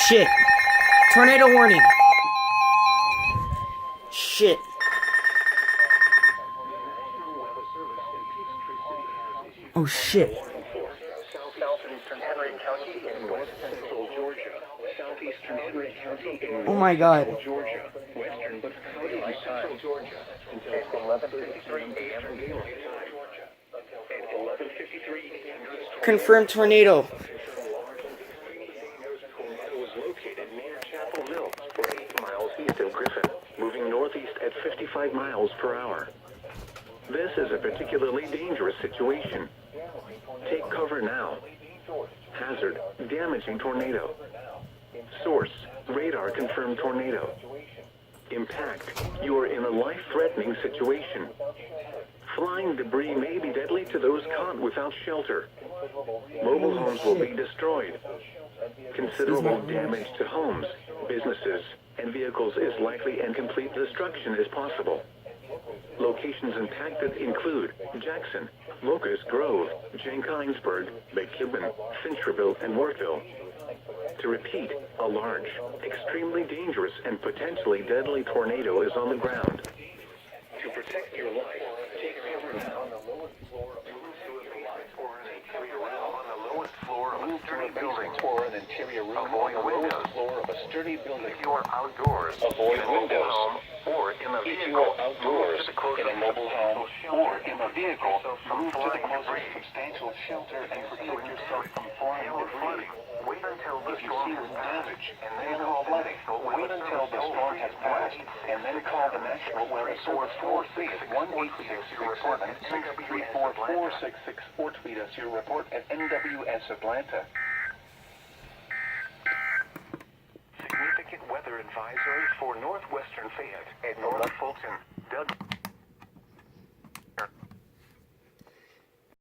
Shit. Tornado warning. Shit. Oh shit. Southeastern Henry County in north central Georgia. Southeastern Henry County in Oh my god. Georgia. Western but cloudy central Georgia until 11:53 a.m. At 11:53 a.m. Confirmed tornado. Was located near Chapel Mills, 8 miles east of Griffin, moving northeast at 55 miles per hour. This is a particularly dangerous situation. Take cover now. Hazard, damaging tornado. Source, radar confirmed tornado. Impact, you are in a life-threatening situation. Flying debris may be deadly to those caught without shelter. Mobile homes will be destroyed. Considerable damage to homes, businesses, and vehicles is likely and complete destruction is possible. Locations impacted include Jackson, Locust Grove, Jenkinsburg, McKibben, Fincherville, and Worthville. To repeat, a large, extremely dangerous, and potentially deadly tornado is on the ground. To protect your life, take cover now. On the lowest floor of a sturdy building. Or an interior room. Avoid windows. Floor of a sturdy building. If you are outdoors, avoid windows. Or in a vehicle. If you are outdoors, in a mobile home, or in a vehicle, move to the closest substantial shelter and protect yourself from flying debris. Wait until the storm has passed, and then call flooding. Wait until the storm has passed, and then call the National Weather Service toll-free at 1-866-7-634-466 or tweet us your report at NWS Atlanta. Significant weather advisory for northwestern Fayette and North Fulton.